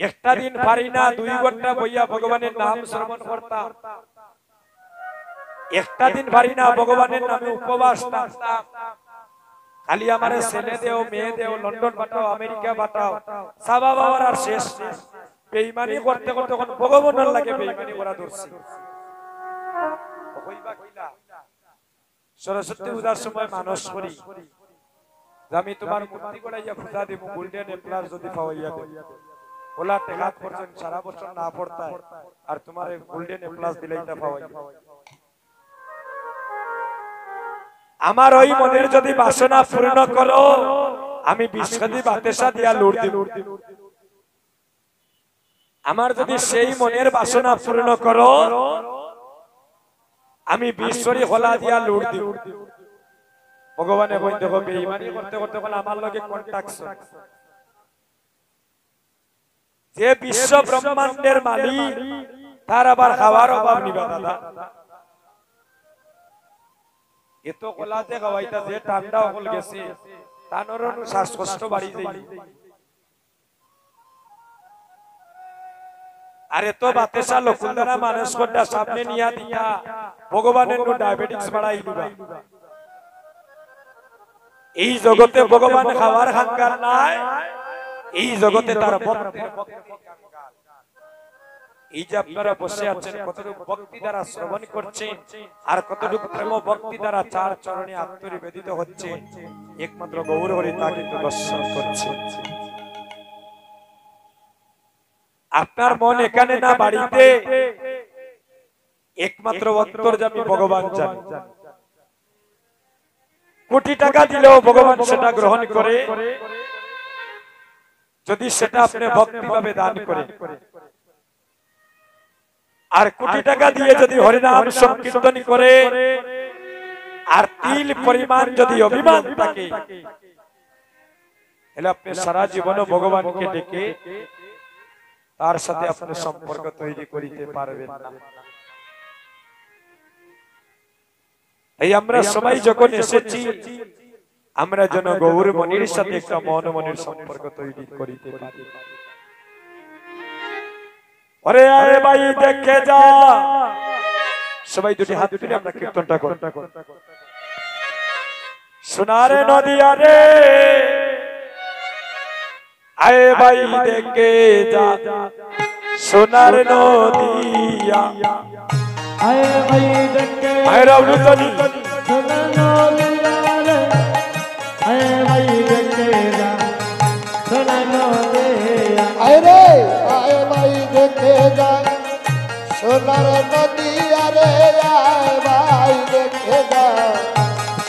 একটা দিন পারি না 2 ঘন্টা বইয়া ভগবানের নাম শ্রবণ করতাম, একটা দিন পারি না ভগবানের নামে উপবাস থাকতাম। খালি আমারে ছেলে দেও, মেয়ে দেও, লন্ডন পাঠাও, আমেরিকা পাঠাও, সাবা বাবার আর শেষ। বেঈমানি করতে করতে তখন ভগবানের লাগে বেঈমানি করা ধরছি। সরস্বতী পূজার সময় মানুষ করি আমি তোমার মূর্তি গড়াইয়া পূজা দিব, গোল্ডেন এপ্লাস যদি পাওয়াইয়া দেব, ওলা টাকা পর্যন্ত সারা বছর না পড়তায় আর তোমার গোল্ডেন এপ্লাস দিলেইটা পাওয়াইয়া। আমার ওই মনের যদি বাসনা পূর্ণ করো, আমি বিশ্বদি বাতেশা দিয়া লুট দিব। আমার যদি সেই মনের বাসনা পূর্ণ করো, আমি বিশ্বরি হলা দিয়া লুট দিব। ভগবানে কই দেখো বেঈমানি করতে করতে বলে আমার লগে কন্টাক্ট। যে বিশ্ব ব্রহ্মাণ্ডের মালিক তার আবার খাওয়ার অভাব নিবা দাদা। এত কলাতে খাওয়াইতা যে ঠান্ডা হল গেছে তানর শ্বাসকষ্ট বাড়ি যাই। আর এত বাতেশা লকুন্দরা মানুষ কোটা সামনে নিয়া দিয়া ভগবানের ডায়াবেটিস বাড়াই দিবা। এই জগতে ভগবান খাওয়ার হাঙ্গার নাই, এই জগতে তার এই যে আপনারা বসে আছেন কতটুকু ভক্তি দ্বারা শ্রবণ করছেন আর কতটুকু প্রেম ভক্তি দ্বারা চার চরণে আত্মনিবেদিত হচ্ছে, একমাত্র গৌর হরি তা কিন্তু দর্শন করছে। আপনার মন এখানে না বাড়িতে, একমাত্র অন্তর্যামী ভগবান জানে। কোটি টাকা দিলেও ভগবান সেটা গ্রহণ করে যদি সেটা আপনি ভক্তিভাবে দান করেন। আর কোটি টাকা দিয়ে যদি হরিনাম সংকীর্তন করে আর তিল পরিমাণ যদি অভিমান থাকে, তাহলে আপনি সারা জীবন ভগবানকে ডেকে তার সাথে আপনি সম্পর্ক তৈরি করিতে পারবেন না। এই আমরা সবাই যখন এসেছি, আমরা যেন গৌর মনির সাথে একটা মন মনের সম্পর্ক তৈরি করিতে পারি। আরে আরে ভাই দেখে যা, সবাই দুটি হাত তুলে আমরা কীর্তনটা করি। সোনার নদিয়া রে আয়ে ভাই দেখে যা, সোনার নদিয়া আয়ে ভাই দেখে আয়ে রাউলু তনি সোনার নদিয়া রে আয়ে ভাই দেখে যা, সোনার নদিয়া আয়ে রে আয়ে ভাই দেখে যা, সোনার নদিয়া রে আয়ে ভাই দেখে যা,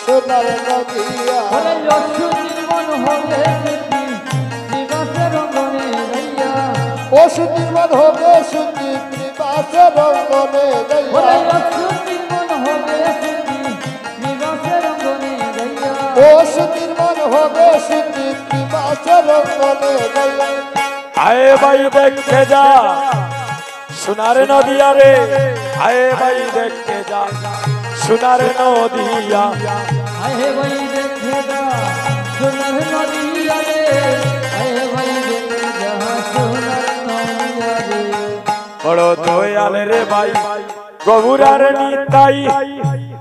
সোনার নদিয়া। বলে অসুর মন হবে নিবাসের রঙ্গনে যাইয়া, পশু নির্মাণ হবে শুদ্ধি নিবাসের রঙ্গনে যাইয়া। বলে অসুর মন হবে নিবাসের রঙ্গনে যাইয়া, পশু নির্মাণ হবে শুদ্ধি নিবাসের রঙ্গনে যাইয়া। আয়ে ভাই দেখে যা, সোনার নদিয়া রে আয়ে ভাই দেখে যা, সোনার নদিয়া আয়ে ভাই দেখে যা, সোনার নদিয়া রে আয়ে ভাই দেখে যা, সোনার নদিয়া রে। বড় দয়াল রে ভাই গৌরার নিতাই,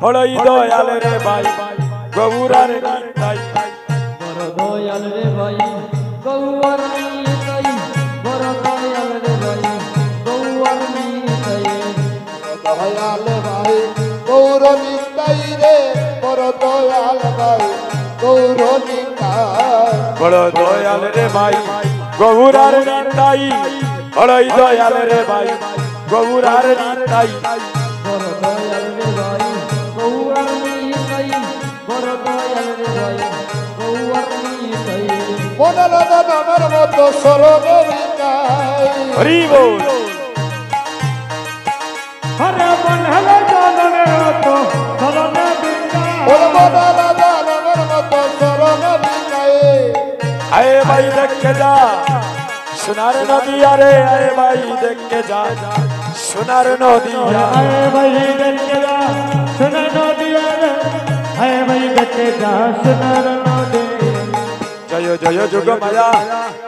বড়ই দয়াল রে ভাই গৌরার নিতাই, বড় দয়াল রে ভাই গৌর নিতাই, বড় দয়াল রে ভাই গৌর নিতাই। দয়াল ভাই গৌর নিতাই রে, বড় দয়াল ভাই গৌর নিতাই। বড় দয়াল রে ভাই গৌরার নিতাই, বড়ই দয়াল রে ভাই গৌরার নিতাই, বড় দয়াল রে ভাই গৌর নিতাই, বড় দয়াল রে ভাই গৌর নিতাই। মনের নামের মতো স্মরণে নিতাই। হরি বল। হরে মন হলে জননের মতো স্মরণে নিতাই, ওর মনের নামের মতো স্মরণে নিতাই। আয়ে ভাই দেখে যা, সোনার নদিয়া রে আয়ে ভাই দেখে যা, সোনার নদিয়া আয়ে ভাই দেখে যা, সোনার নদিয়া রে আয়ে ভাই দেখে যা, সোনার নদিয়া। জয় জয় যুগ মায়া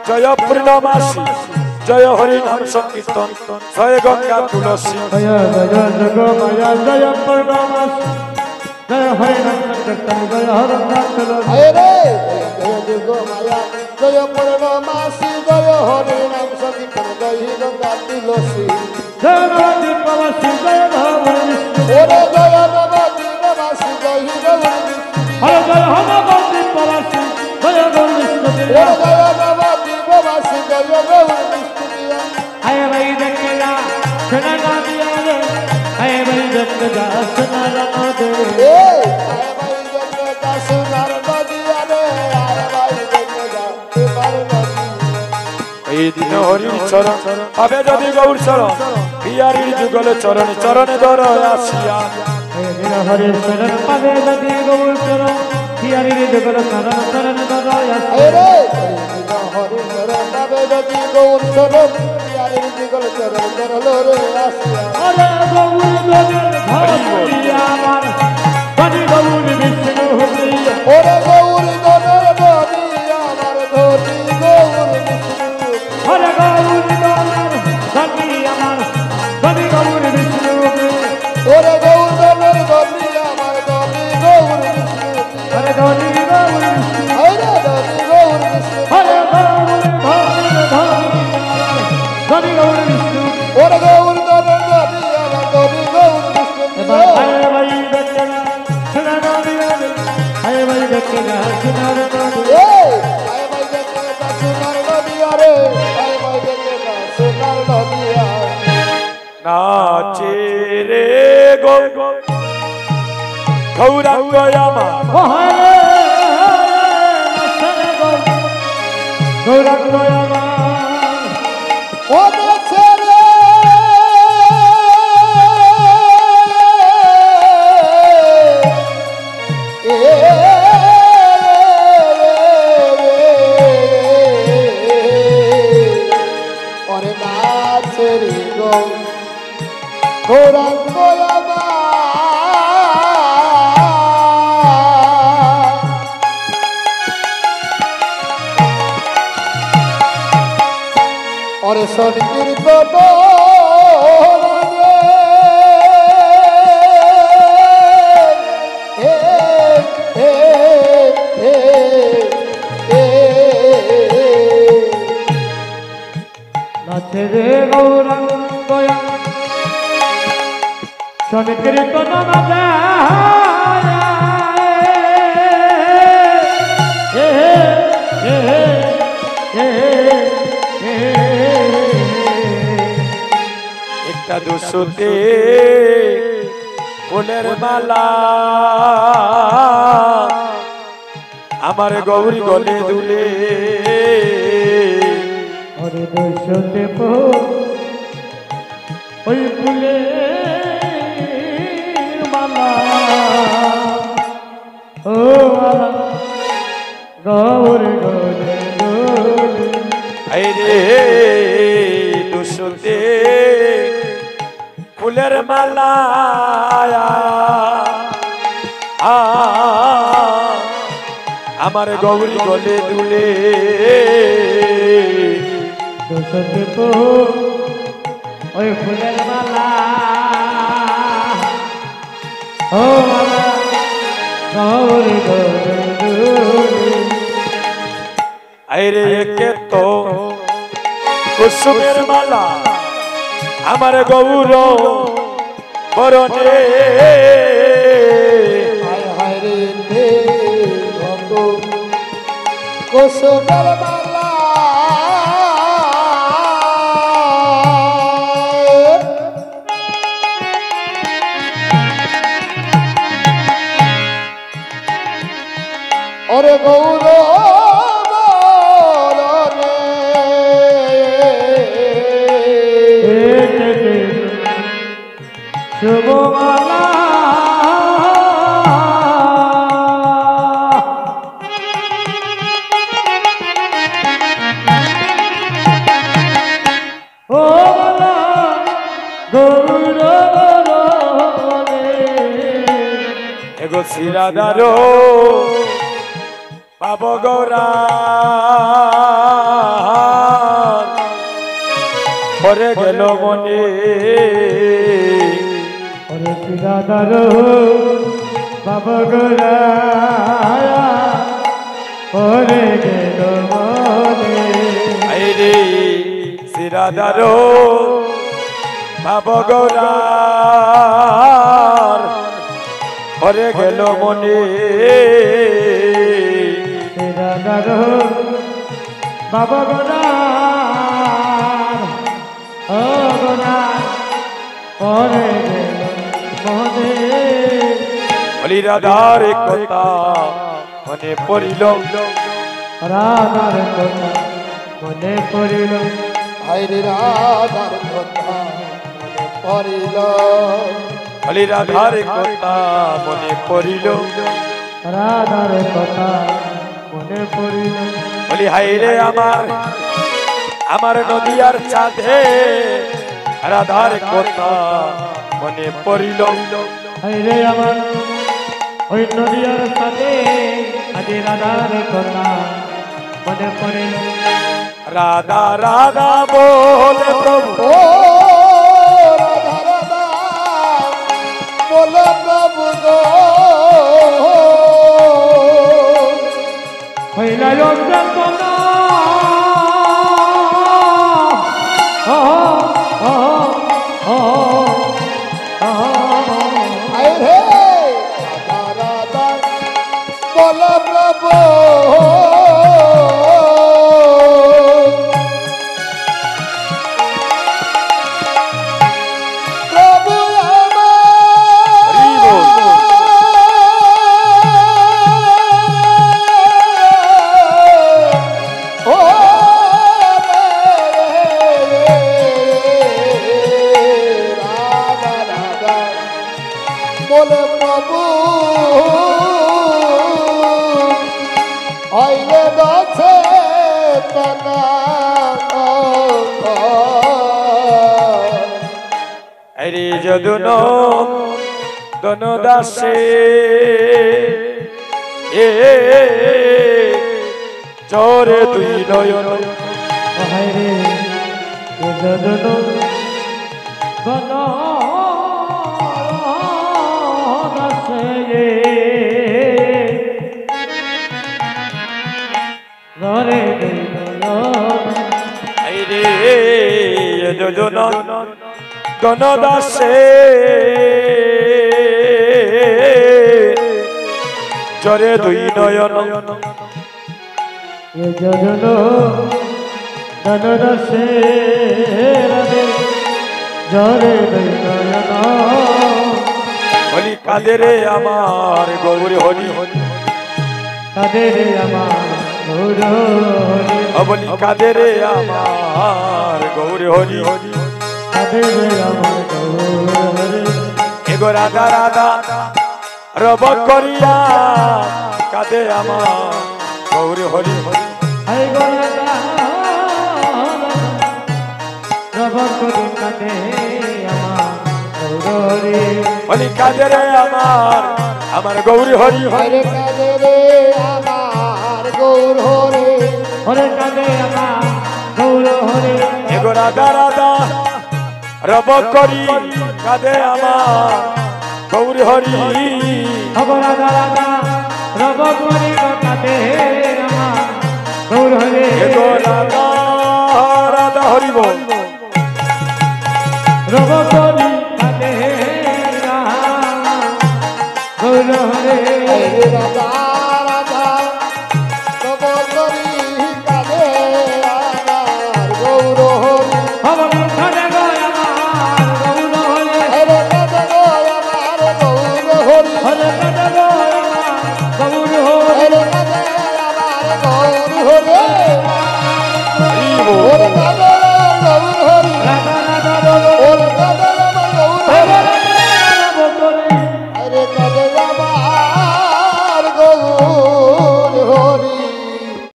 জয় পূর্ণমাসী জয় হরি নাম সংকীর্তন জয় গঙ্গা তুলসী জয় জয় জগ মায়া জয় পরমাস জয় হরি নাম সংকীর্তন জয় হরি নাম তুলসী হায় রে জয় যুগ মায়া জয় পূর্ণমাসী জয় হরি নাম সংকীর্তন জয় গঙ্গা তুলসী জয় নবদ্বীপ প্রবাসী জয় ভগবান বিষ্ণু ওরে জয় নবদ্বীপবাসী জয় গৌর বিষ্ণু হরে জয় নবদ্বীপ প্রবাসী জয় গৌর বিষ্ণু ওরে জয় নবদ্বীপবাসী জয় গৌর বিষ্ণু আয় ভাই দেখলা সোনা না দিয়া রে আয় ভাই দেখলা সোনা না দে এ আয় ভাই দেখে সোনার নদী আরে আয় ভাই দেখে সোনার নদী এই দিন হরির চরণ পাবে যদি গৌর চরণ বিহারীর যুগলে চরণে চরণে ধর আসিয়া হরে শরণ পাবে যদি গৌর চরণ হিয়ারির যুগল চরণ চরণ দয়া হায় রে হরি চরণ পাবে যদি গৌর চরণ বিহারীর যুগল চরণ চরণ রে আসিয়া হরে গৌর গগন ধরি আমার ধরি গৌর বিষ্ণু হইয়া ওরে গৌর গণের নদী আমার ধরি গৌর বিষ্ণু হরে গৌর গগন ধরি আমার ধরি গৌর বিষ্ণু ওরে গৌর গণের নদী আমার ধরি গৌর বিষ্ণু হরে ধরি গৌর বিষ্ণু হায়রে ধরি গৌর বিষ্ণু হরে গৌর ধরি গৌর বিষ্ণু ওরে গৌর গণের নদী আমার ধরি গৌর বিষ্ণু হায় ভাই দেখলা সোনা না দিয়া রে হায় ভাই দেখলা সোনা না দে এ আয় ভাই দেখে সোনার নদী আরে আয় ভাই দেখে সোনার নদী আরে নাচে রে গৌরাঙ্গ আমার ও হরে মস্তান গৌরাঙ্গ আমার ওরে ছেড়ে ওরে নাচে রে গৌরাঙ্গ আমার ওরে সংকীর্তন নাচে রে গৌরাঙ্গ শনি কীর্তন মাতা একটা দুশোতে ফুলের মালা আমার গৌরী গলে দুলে হরে দর্শতে ওই ফুলে মালা ও মালা গৌর গলে দোলে আইরে দুশোতে ফুলের মালা আমার গৌরী গলে দুলে দর্শতে ওই ফুলের মালা ও মালা গৌর গলে দোলে আইরে একে তো কুসুমের মালা আমার গৌর বরণে হায় হায় রে দে ভক্ত কুসুমের মালা ওরে গৌর শুভমালা ও মালা গৌর এগো শিরাদারো পাব গৌরা পরে গেল মনে ওরে পিরাদার বাবা গোরা ওরে গেল মনে আইরে সিরাদারো বাবগৌরার পরে গেল মনে পিরাদার বাবা গোরা ও গোরা ওরে গেল মনে বলি রাধার কথা মনে পড়িল রাধার কথা মনে পড়িল আইরে রাধার কথা মনে পড়িল বলি রাধার কথা মনে পড়িল রাধার কথা মনে পড়িল বলি হাইরে আমার নদিয়ার চাঁদে রাধার কথা মনে পড়িল হাইরে আমার ওই নদিয়ার সাথে আজ রাধার কথা মনে পড়িল রাধা রাধা বলে প্রভু ও রাধা রাধা বলে প্রভু গো হইলা যন্ত্রণা আইরে রাধা রাধা বলে প্রভু প্রভু হরি বল। ও রাধা রাধা বলে প্রভু আইলে গাছে তানা হরি যদুন দনদাসে এ চরে দুই নয়ন হাইরে যদন বন দাসে রে হরে যদুন দনদাসে চরে দুই নয়ন যদন দনদসে রে জরে দয়ন বলি কাদের আমার গৌরী হরি তাদের আমার গৌর বলি কাদের আমার গৌরী হরি তাদের আমার গৌর এগো রাধা রাধা রব করিয়া কাদে আমার গৌরী হরি হাই গোরা রব করি কাঁদে আমার গৌরে বলি কাদের আমার গৌরী হরি হরে কাঁদে রে আমার গৌর হরে হরে কাঁদে আমার গৌর হরে এগো রাধা রাধা রব করি কাদে আমার গৌরী হরি খবর রাধা রব করি কাঁদে আমার গৌর হরে এগো রাধা রাধা হরি বল রব